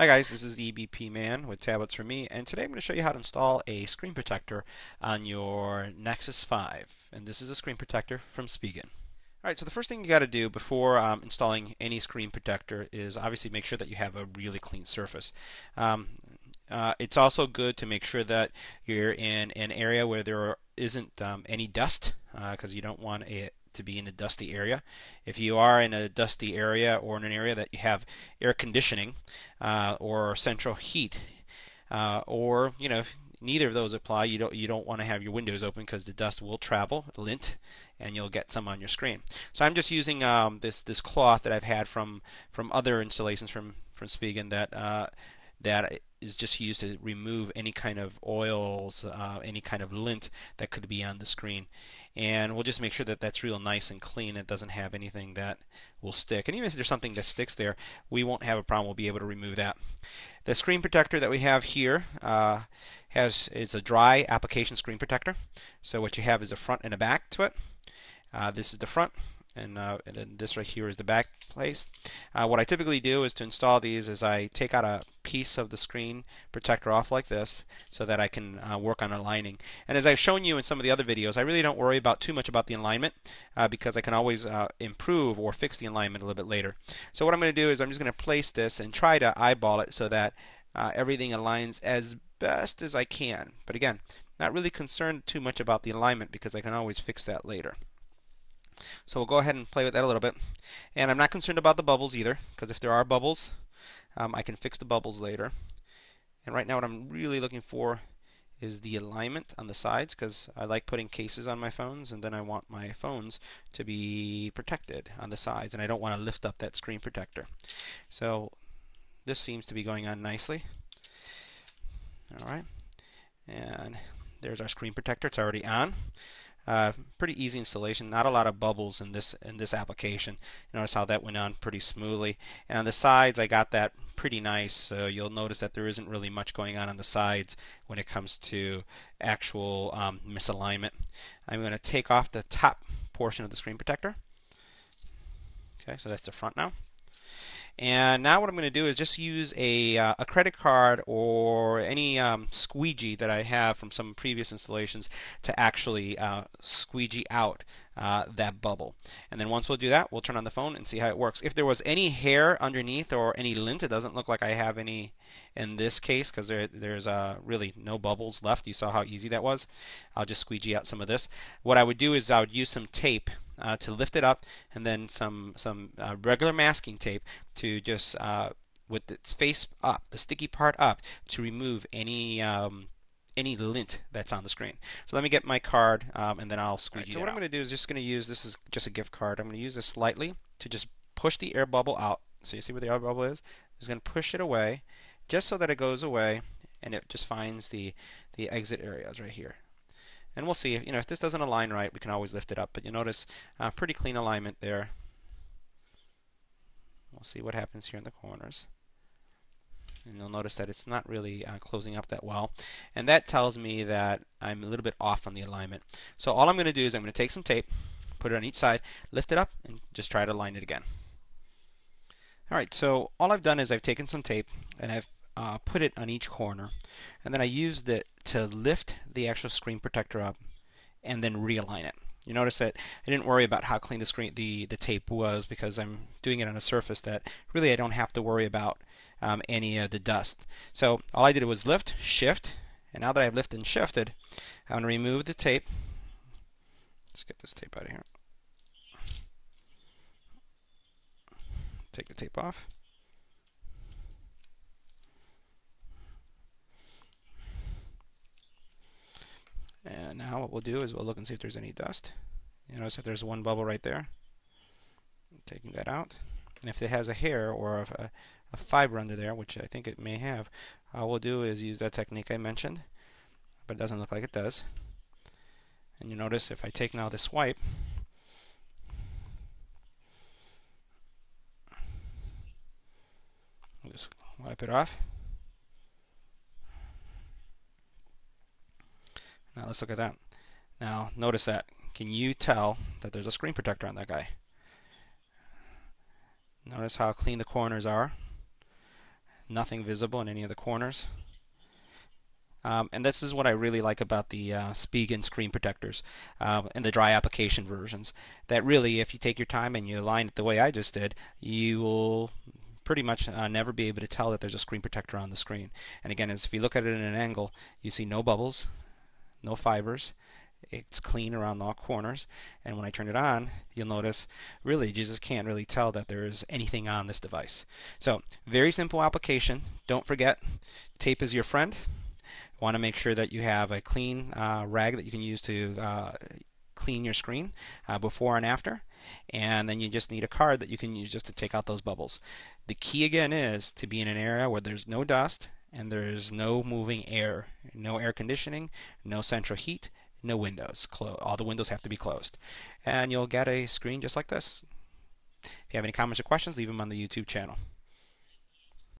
Hi guys, this is EBPMAN with Tablets for Me, and today I'm going to show you how to install a screen protector on your Nexus 5. And this is a screen protector from Spigen. Alright, so the first thing you got to do before installing any screen protector is obviously make sure that you have a really clean surface. It's also good to make sure that you're in an area where there isn't any dust, because you don't want it to be in a dusty area. If you are in a dusty area or in an area that you have air conditioning or central heat, or if neither of those apply, you don't want to have your windows open because the dust will travel, lint, and you'll get some on your screen. So I'm just using this cloth that I've had from other installations from Spigen that is just used to remove any kind of oils, any kind of lint that could be on the screen. And we'll just make sure that that's real nice and clean. It doesn't have anything that will stick. And even if there's something that sticks there, we won't have a problem. We'll be able to remove that. The screen protector that we have here is a dry application screen protector. So what you have is a front and a back to it. This is the front, and then this right here is the back place. What I typically do is to install these is I take out a piece of the screen protector off like this so that I can work on aligning. And as I've shown you in some of the other videos, I really don't worry too much about the alignment because I can always improve or fix the alignment a little bit later. So what I'm going to do is I'm just going to place this and try to eyeball it so that everything aligns as best as I can. But again, not really concerned too much about the alignment because I can always fix that later. So we'll go ahead and play with that a little bit. And I'm not concerned about the bubbles either, because if there are bubbles, I can fix the bubbles later. And right now what I'm really looking for is the alignment on the sides, because I like putting cases on my phones, and then I want my phones to be protected on the sides, and I don't want to lift up that screen protector. So this seems to be going on nicely. Alright, and there's our screen protector. It's already on. Pretty easy installation, not a lot of bubbles in this application. You notice how that went on pretty smoothly. And on the sides I got that pretty nice, so you'll notice that there isn't really much going on the sides when it comes to actual misalignment. I'm going to take off the top portion of the screen protector. Okay, so that's the front now. And now what I'm going to do is just use a credit card or any squeegee that I have from some previous installations to actually squeegee out that bubble. And then once we'll do that, we'll turn on the phone and see how it works. If there was any hair underneath or any lint, it doesn't look like I have any in this case because there's really no bubbles left. You saw how easy that was. I'll just squeegee out some of this. What I would do is I would use some tape to lift it up, and then some regular masking tape to just with its face up, the sticky part up, to remove any lint that's on the screen. So let me get my card, and then I'll squeegee it out. So what I'm going to do is just going to use, this is just a gift card, I'm going to use this lightly to just push the air bubble out. So you see where the air bubble is? I'm just going to push it away just so that it goes away and it just finds the exit areas right here. And we'll see, if this doesn't align right, we can always lift it up. But you notice pretty clean alignment there. We'll see what happens here in the corners. And you'll notice that it's not really closing up that well. And that tells me that I'm a little bit off on the alignment. So all I'm going to do is I'm going to take some tape, put it on each side, lift it up, and just try to align it again. Alright, so all I've done is I've taken some tape and I've put it on each corner, and then I used it to lift the actual screen protector up and then realign it. You notice that I didn't worry about how clean the tape was because I'm doing it on a surface that really I don't have to worry about any of the dust. So all I did was lift, shift, and now that I've lifted and shifted, I'm going to remove the tape. Let's get this tape out of here. Take the tape off. And now what we'll do is we'll look and see if there's any dust. You notice that there's one bubble right there. I'm taking that out. And if it has a hair or a fiber under there, which I think it may have, all we'll do is use that technique I mentioned. But it doesn't look like it does. And you notice if I take now this wipe, I'll just wipe it off. Now let's look at that. Now notice that. Can you tell that there's a screen protector on that guy? Notice how clean the corners are. nothing visible in any of the corners. And this is what I really like about the Spigen screen protectors and the dry application versions. That really, if you take your time and you align it the way I just did, you will pretty much never be able to tell that there's a screen protector on the screen. And again, if you look at it in an angle, you see no bubbles, no fibers. It's clean around all corners, and when I turn it on, you'll notice really you just can't really tell that there is anything on this device. So very simple application. Don't forget, tape is your friend. Want to make sure that you have a clean rag that you can use to clean your screen before and after, and then you just need a card that you can use just to take out those bubbles. The key again is to be in an area where there's no dust and there's no moving air, no air conditioning, no central heat, no windows. All the windows have to be closed, and you'll get a screen just like this. If you have any comments or questions, leave them on the YouTube channel.